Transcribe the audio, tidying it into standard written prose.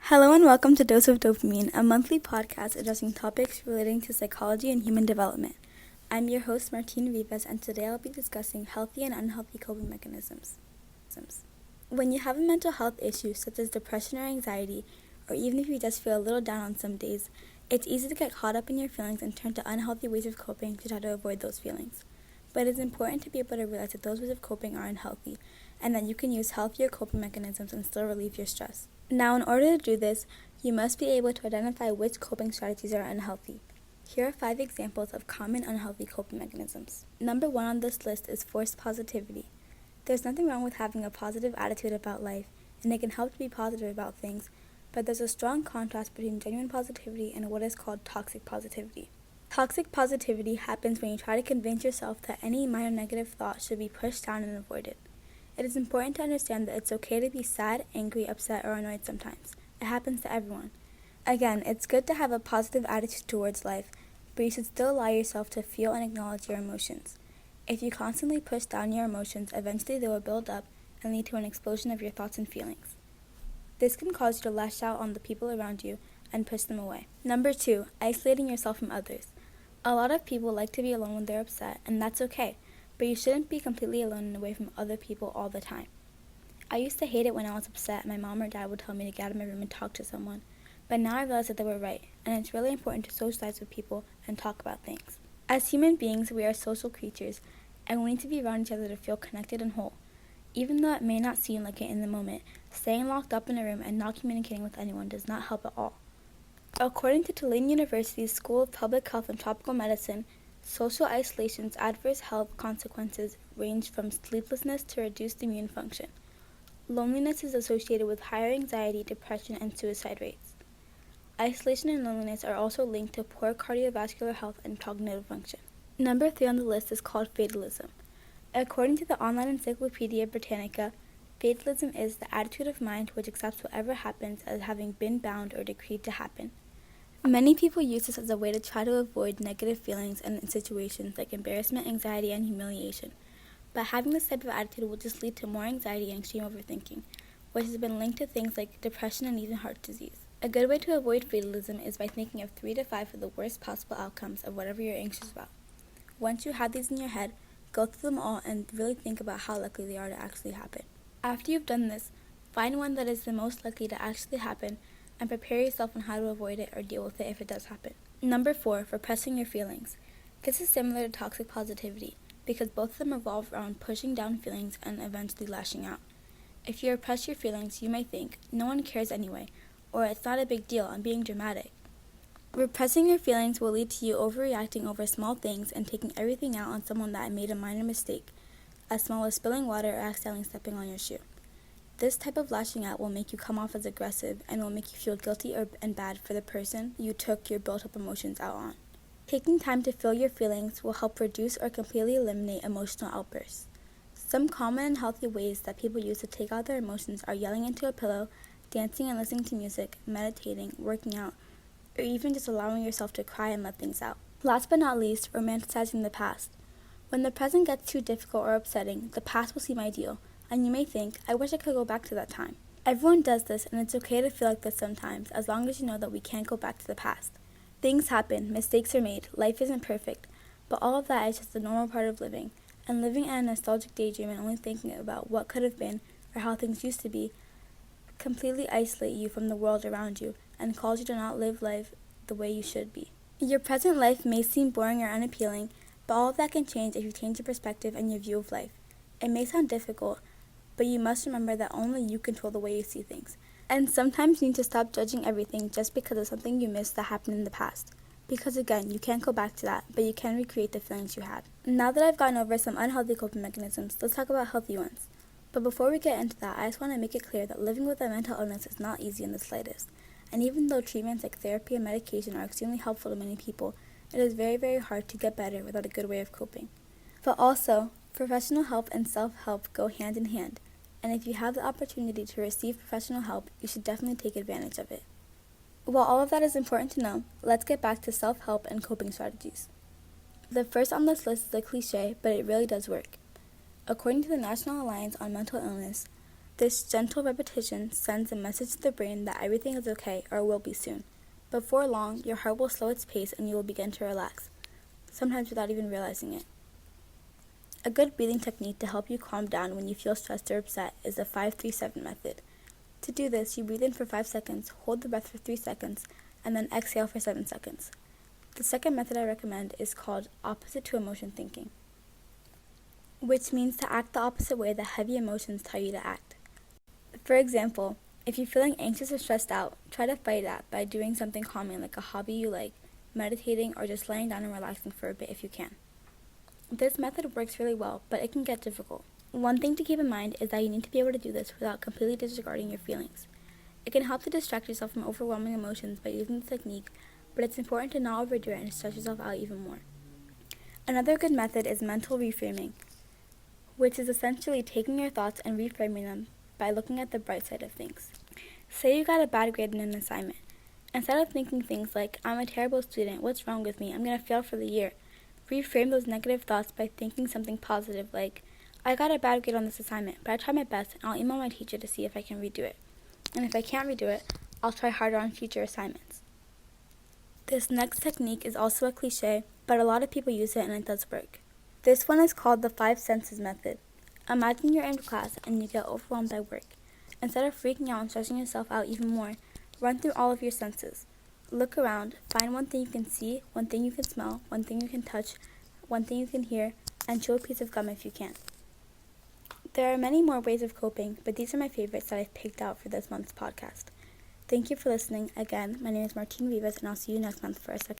Hello and welcome to Dose of Dopamine, a monthly podcast addressing topics relating to psychology and human development. I'm your host, Martine Rivas, and today I'll be discussing healthy and unhealthy coping mechanisms. When you have a mental health issue such as depression or anxiety, or even if you just feel a little down on some days, it's easy to get caught up in your feelings and turn to unhealthy ways of coping to try to avoid those feelings. But it's important to be able to realize that those ways of coping are unhealthy, and that you can use healthier coping mechanisms and still relieve your stress. Now, in order to do this, you must be able to identify which coping strategies are unhealthy. Here are 5 examples of common unhealthy coping mechanisms. Number 1 on this list is forced positivity. There's nothing wrong with having a positive attitude about life, and it can help to be positive about things, but there's a strong contrast between genuine positivity and what is called toxic positivity. Toxic positivity happens when you try to convince yourself that any minor negative thought should be pushed down and avoided. It is important to understand that it's okay to be sad, angry, upset, or annoyed sometimes. It happens to everyone. Again, it's good to have a positive attitude towards life, but you should still allow yourself to feel and acknowledge your emotions. If you constantly push down your emotions, eventually they will build up and lead to an explosion of your thoughts and feelings. This can cause you to lash out on the people around you and push them away. Number 2, isolating yourself from others. A lot of people like to be alone when they're upset, and that's okay, but you shouldn't be completely alone and away from other people all the time. I used to hate it when I was upset and my mom or dad would tell me to get out of my room and talk to someone, but now I realize that they were right, and it's really important to socialize with people and talk about things. As human beings, we are social creatures, and we need to be around each other to feel connected and whole. Even though it may not seem like it in the moment, staying locked up in a room and not communicating with anyone does not help at all. According to Tulane University's School of Public Health and Tropical Medicine, social isolation's adverse health consequences range from sleeplessness to reduced immune function. Loneliness is associated with higher anxiety, depression, and suicide rates. Isolation and loneliness are also linked to poor cardiovascular health and cognitive function. Number 3 on the list is called fatalism. According to the online Encyclopedia Britannica, fatalism is the attitude of mind which accepts whatever happens as having been bound or decreed to happen. Many people use this as a way to try to avoid negative feelings and in situations like embarrassment, anxiety, and humiliation. But having this type of attitude will just lead to more anxiety and extreme overthinking, which has been linked to things like depression and even heart disease. A good way to avoid fatalism is by thinking of 3 to 5 of the worst possible outcomes of whatever you're anxious about. Once you have these in your head, go through them all and really think about how likely they are to actually happen. After you've done this, find one that is the most likely to actually happen and prepare yourself on how to avoid it or deal with it if it does happen. Number 4, repressing your feelings. This is similar to toxic positivity because both of them revolve around pushing down feelings and eventually lashing out. If you repress your feelings, you may think, no one cares anyway, or it's not a big deal, I'm being dramatic. Repressing your feelings will lead to you overreacting over small things and taking everything out on someone that made a minor mistake, as small as spilling water or accidentally stepping on your shoe. This type of lashing out will make you come off as aggressive and will make you feel guilty and bad for the person you took your built-up emotions out on. Taking time to feel your feelings will help reduce or completely eliminate emotional outbursts. Some common and healthy ways that people use to take out their emotions are yelling into a pillow, dancing and listening to music, meditating, working out, or even just allowing yourself to cry and let things out. Last but not least, romanticizing the past. When the present gets too difficult or upsetting, the past will seem ideal, and you may think, I wish I could go back to that time. Everyone does this, and it's okay to feel like this sometimes, as long as you know that we can't go back to the past. Things happen, mistakes are made, life isn't perfect, but all of that is just a normal part of living, and living in a nostalgic daydream and only thinking about what could have been or how things used to be completely isolate you from the world around you and cause you to not live life the way you should be. Your present life may seem boring or unappealing, but all of that can change if you change your perspective and your view of life. It may sound difficult, but you must remember that only you control the way you see things. And sometimes you need to stop judging everything just because of something you missed that happened in the past. Because again, you can't go back to that, but you can recreate the feelings you had. Now that I've gone over some unhealthy coping mechanisms, let's talk about healthy ones. But before we get into that, I just want to make it clear that living with a mental illness is not easy in the slightest. And even though treatments like therapy and medication are extremely helpful to many people, it is very, very hard to get better without a good way of coping. But also, professional help and self-help go hand in hand. And if you have the opportunity to receive professional help, you should definitely take advantage of it. While all of that is important to know, let's get back to self-help and coping strategies. The first on this list is a cliche, but it really does work. According to the National Alliance on Mental Illness, This gentle repetition sends a message to the brain that everything is okay or will be soon. Before long, your heart will slow its pace and you will begin to relax, sometimes without even realizing it. A good breathing technique to help you calm down when you feel stressed or upset is the 5-3-7 method. To do this, you breathe in for 5 seconds, hold the breath for 3 seconds, and then exhale for 7 seconds. The second method I recommend is called opposite to emotion thinking, which means to act the opposite way that heavy emotions tell you to act. For example, if you're feeling anxious or stressed out, try to fight that by doing something calming like a hobby you like, meditating, or just laying down and relaxing for a bit if you can. This method works really well, but it can get difficult. One thing to keep in mind is that you need to be able to do this without completely disregarding your feelings. It can help to distract yourself from overwhelming emotions by using this technique, but it's important to not overdo it and stress yourself out even more. Another good method is mental reframing, which is essentially taking your thoughts and reframing them by looking at the bright side of things. Say you got a bad grade in an assignment. Instead of thinking things like, I'm a terrible student, what's wrong with me, I'm going to fail for the year, reframe those negative thoughts by thinking something positive like, I got a bad grade on this assignment, but I tried my best and I'll email my teacher to see if I can redo it. And if I can't redo it, I'll try harder on future assignments. This next technique is also a cliche, but a lot of people use it and it does work. This one is called the 5 senses method. Imagine you're in class and you get overwhelmed by work. Instead of freaking out and stressing yourself out even more, run through all of your senses. Look around, find one thing you can see, one thing you can smell, one thing you can touch, one thing you can hear, and chew a piece of gum if you can. There are many more ways of coping, but these are my favorites that I've picked out for this month's podcast. Thank you for listening. Again, my name is Martine Rivas, and I'll see you next month for a second.